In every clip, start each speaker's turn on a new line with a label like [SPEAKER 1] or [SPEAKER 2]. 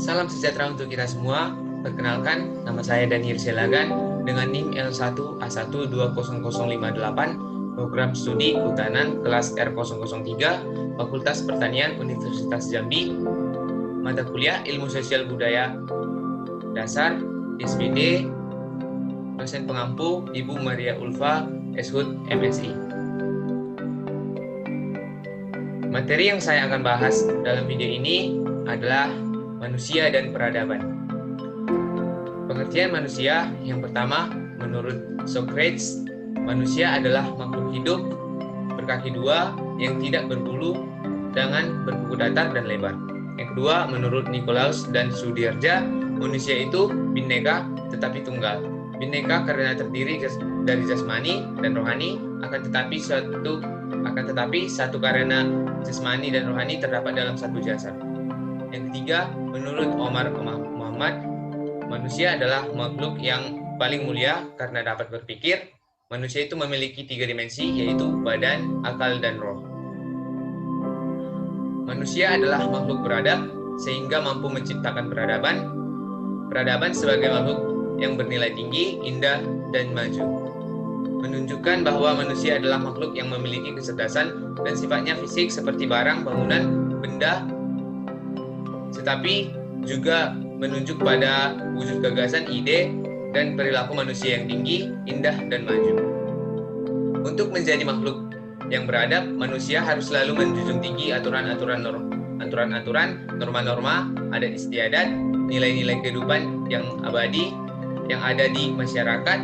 [SPEAKER 1] Salam sejahtera untuk kita semua. Perkenalkan, nama saya Daniel Selagan dengan NIM L1A120058, program studi Kehutanan kelas R003, Fakultas Pertanian Universitas Jambi, mata kuliah Ilmu Sosial Budaya Dasar, SPD, dosen pengampu Ibu Maria Ulfa, SHUT, MSI. Materi yang saya akan bahas dalam video ini adalah manusia dan peradaban. Pengertian manusia yang pertama, menurut Socrates, manusia adalah makhluk hidup berkaki dua yang tidak berbulu dengan berkuku datar dan lebar. Yang kedua, menurut Nikolaus dan Sudirja, manusia itu bineka tetapi tunggal. Bineka karena terdiri dari jasmani dan rohani, akan tetapi satu karena jasmani dan rohani terdapat dalam satu jasad. Yang ketiga, menurut Omar Muhammad, manusia adalah makhluk yang paling mulia karena dapat berpikir. Manusia itu memiliki 3 dimensi, yaitu badan, akal, dan roh. Manusia adalah makhluk beradab, sehingga mampu menciptakan peradaban. Peradaban sebagai makhluk yang bernilai tinggi, indah, dan maju. Menunjukkan bahwa manusia adalah makhluk yang memiliki kecerdasan dan sifatnya fisik seperti barang, bangunan, benda, tetapi juga menunjuk pada wujud gagasan, ide, dan perilaku manusia yang tinggi, indah, dan maju. Untuk menjadi makhluk yang beradab, manusia harus selalu menjunjung tinggi aturan-aturan, norma-norma, adat istiadat, nilai-nilai kehidupan yang abadi yang ada di masyarakat,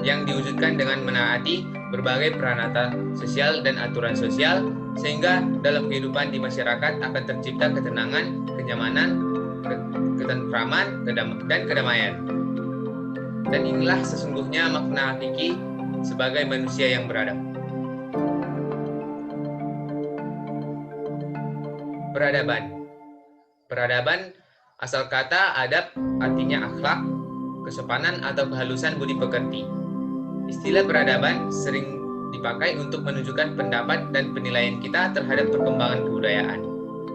[SPEAKER 1] yang diwujudkan dengan menaati berbagai peranata sosial dan aturan sosial, sehingga dalam kehidupan di masyarakat akan tercipta ketenangan, kenyamanan, ketentraman, dan kedamaian. Dan inilah sesungguhnya makna hakiki sebagai manusia yang beradab. Peradaban asal kata adab artinya akhlak, kesopanan atau kehalusan budi pekerti. Istilah peradaban sering dipakai untuk menunjukkan pendapat dan penilaian kita terhadap perkembangan kebudayaan.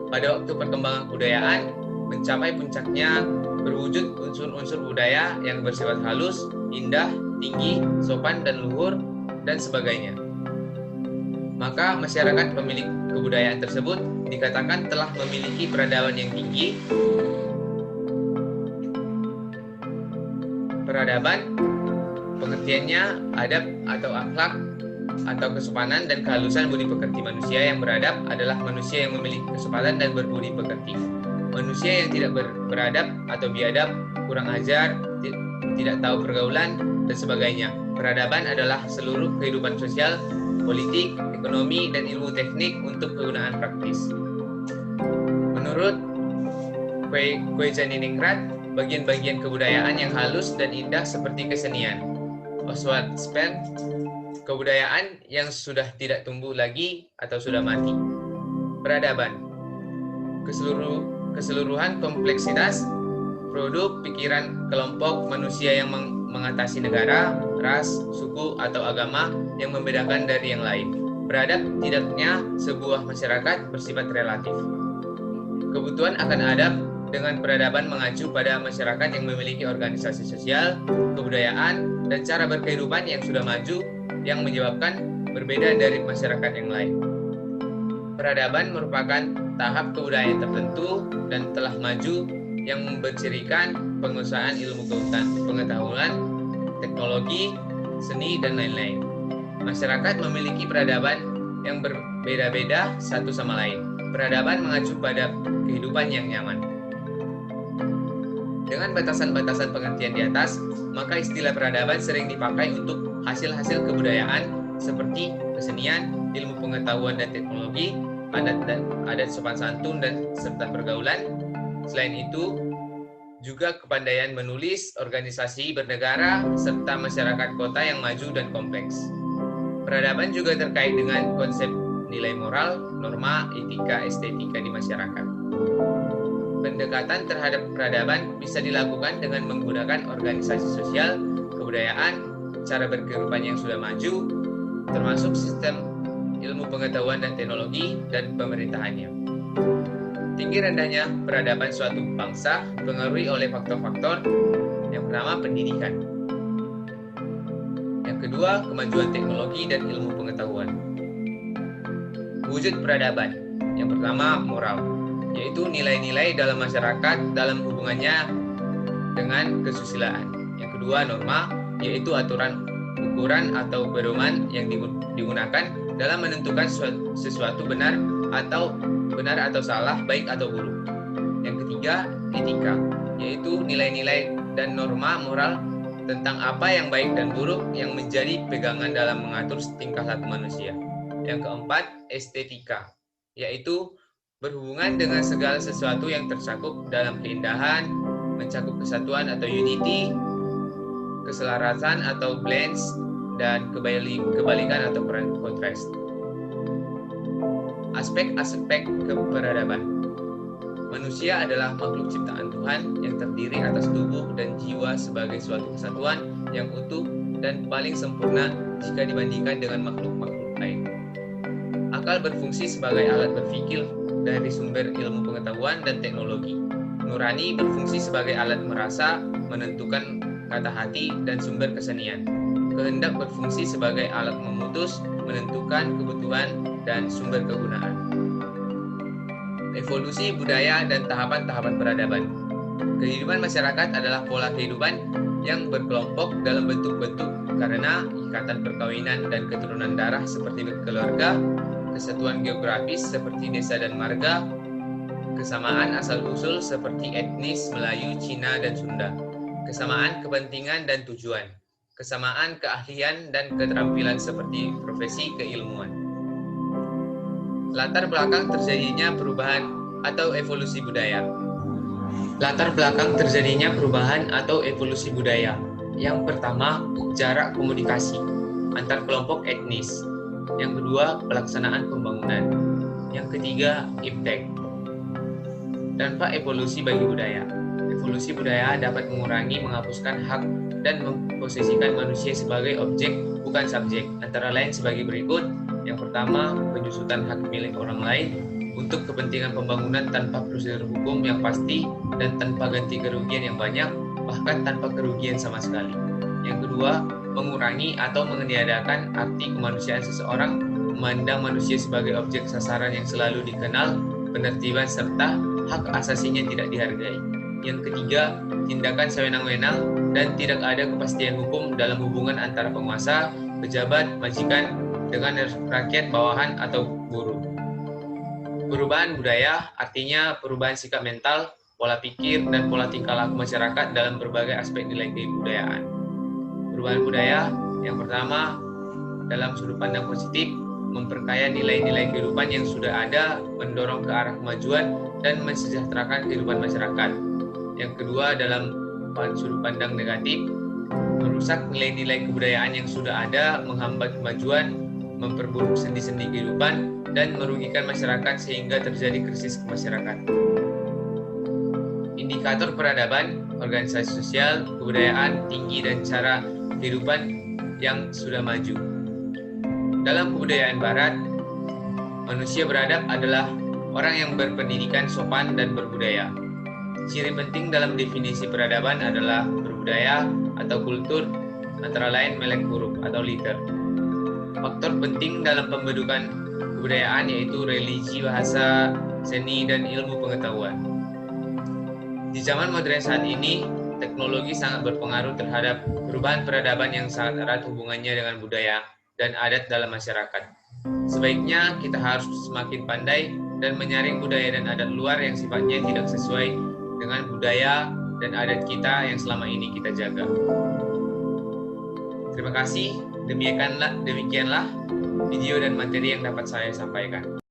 [SPEAKER 1] Pada waktu perkembangan kebudayaan mencapai puncaknya, berwujud unsur-unsur budaya yang bersifat halus, indah, tinggi, sopan, dan luhur, dan sebagainya. Maka masyarakat pemilik kebudayaan tersebut dikatakan telah memiliki peradaban yang tinggi. Peradaban pengertiannya adab atau akhlak atau kesopanan dan kehalusan budi pekerti. Manusia yang beradab adalah manusia yang memiliki kesopanan dan berbudi pekerti. Manusia yang tidak beradab atau biadab, kurang ajar, tidak tahu pergaulan, dan sebagainya. Peradaban adalah seluruh kehidupan sosial, politik, ekonomi, dan ilmu teknik untuk kegunaan praktis. Menurut Kwejanniningrat, bagian-bagian kebudayaan yang halus dan indah seperti kesenian. Oswald Spence, kebudayaan yang sudah tidak tumbuh lagi atau sudah mati. Peradaban, keseluruhan kompleksitas produk pikiran kelompok manusia yang mengatasi negara, ras, suku, atau agama yang membedakan dari yang lain. Beradab tidaknya sebuah masyarakat bersifat relatif. Kebutuhan akan adab dengan peradaban mengacu pada masyarakat yang memiliki organisasi sosial, kebudayaan, dan cara berkehidupan yang sudah maju yang menyebabkan berbeda dari masyarakat yang lain. Peradaban merupakan tahap kebudayaan tertentu dan telah maju yang membercirikan penguasaan ilmu pengetahuan, teknologi, seni, dan lain-lain. Masyarakat memiliki peradaban yang berbeda-beda satu sama lain. Peradaban mengacu pada kehidupan yang nyaman. Dengan batasan-batasan pengertian di atas, maka istilah peradaban sering dipakai untuk hasil-hasil kebudayaan seperti kesenian, ilmu pengetahuan dan teknologi, adat sopan santun dan serta pergaulan. Selain itu, juga kepandaian menulis, organisasi bernegara, serta masyarakat kota yang maju dan kompleks. Peradaban juga terkait dengan konsep nilai moral, norma, etika, estetika di masyarakat. Pendekatan terhadap peradaban bisa dilakukan dengan menggunakan organisasi sosial, kebudayaan, cara berkehidupan yang sudah maju, termasuk sistem ilmu pengetahuan dan teknologi, dan pemerintahannya. Tinggi rendahnya peradaban suatu bangsa dipengaruhi oleh faktor-faktor. Yang pertama, pendidikan. Yang kedua, kemajuan teknologi dan ilmu pengetahuan. Wujud peradaban. Yang pertama, moral, yaitu nilai-nilai dalam masyarakat dalam hubungannya dengan kesusilaan. Yang kedua, norma, yaitu aturan, ukuran atau pedoman yang digunakan dalam menentukan sesuatu benar atau salah, baik atau buruk. Yang ketiga, etika, yaitu nilai-nilai dan norma moral tentang apa yang baik dan buruk yang menjadi pegangan dalam mengatur tingkah laku manusia. Yang keempat, estetika, yaitu berhubungan dengan segala sesuatu yang tercakup dalam keindahan, mencakup kesatuan atau unity, keselarasan atau blends, dan kebalikan atau kontras. Aspek-aspek keperadaban. Manusia adalah makhluk ciptaan Tuhan yang terdiri atas tubuh dan jiwa sebagai suatu kesatuan yang utuh dan paling sempurna jika dibandingkan dengan makhluk-makhluk lain. Akal berfungsi sebagai alat berpikir dari sumber ilmu pengetahuan dan teknologi. Nurani berfungsi sebagai alat merasa, menentukan kata hati, dan sumber kesenian. Kehendak berfungsi sebagai alat memutus, menentukan kebutuhan, dan sumber kegunaan. Evolusi budaya dan tahapan-tahapan peradaban. Kehidupan masyarakat adalah pola kehidupan yang berkelompok dalam bentuk-bentuk karena ikatan perkawinan dan keturunan darah seperti keluarga, kesatuan geografis seperti desa dan marga, kesamaan asal-usul seperti etnis Melayu, Cina, dan Sunda, kesamaan kepentingan dan tujuan, kesamaan keahlian dan keterampilan seperti profesi keilmuan. Latar belakang terjadinya perubahan atau evolusi budaya. Latar belakang terjadinya perubahan atau evolusi budaya. Yang pertama, jarak komunikasi antar kelompok etnis. Yang kedua, pelaksanaan pembangunan. Yang ketiga, impact. Dampak evolusi bagi budaya. Evolusi budaya dapat mengurangi, menghapuskan hak dan memposisikan manusia sebagai objek, bukan subjek, antara lain sebagai berikut. Yang pertama, penyusutan hak milik orang lain untuk kepentingan pembangunan tanpa prosedur hukum yang pasti dan tanpa ganti kerugian yang banyak, bahkan tanpa kerugian sama sekali. Yang kedua, mengurangi atau meniadakan arti kemanusiaan seseorang, memandang manusia sebagai objek sasaran yang selalu dikenal, penertiban serta hak asasinya tidak dihargai. Yang ketiga, tindakan sewenang-wenang dan tidak ada kepastian hukum dalam hubungan antara penguasa, pejabat, majikan, dengan rakyat bawahan atau buruh. Perubahan budaya artinya perubahan sikap mental, pola pikir, dan pola tingkah laku masyarakat dalam berbagai aspek nilai kebudayaan. Perubahan budaya yang pertama, dalam sudut pandang positif, memperkaya nilai-nilai kehidupan yang sudah ada, mendorong ke arah kemajuan, dan mensejahterakan kehidupan masyarakat. Yang kedua, dalam sudut pandang negatif, merusak nilai-nilai kebudayaan yang sudah ada, menghambat kemajuan, memperburuk sendi-sendi kehidupan, dan merugikan masyarakat sehingga terjadi krisis kemasyarakatan. Indikator peradaban, organisasi sosial, kebudayaan tinggi, dan cara kehidupan yang sudah maju. Dalam kebudayaan Barat, manusia beradab adalah orang yang berpendidikan, sopan, dan berbudaya. Ciri penting dalam definisi peradaban adalah berbudaya atau kultur, antara lain melek huruf atau liter. Faktor penting dalam pembentukan kebudayaan yaitu religi, bahasa, seni, dan ilmu pengetahuan. Di zaman modern saat ini, teknologi sangat berpengaruh terhadap perubahan peradaban yang sangat erat hubungannya dengan budaya dan adat dalam masyarakat. Sebaiknya kita harus semakin pandai dan menyaring budaya dan adat luar yang sifatnya tidak sesuai dengan budaya dan adat kita yang selama ini kita jaga. Terima kasih. Demikianlah video dan materi yang dapat saya sampaikan.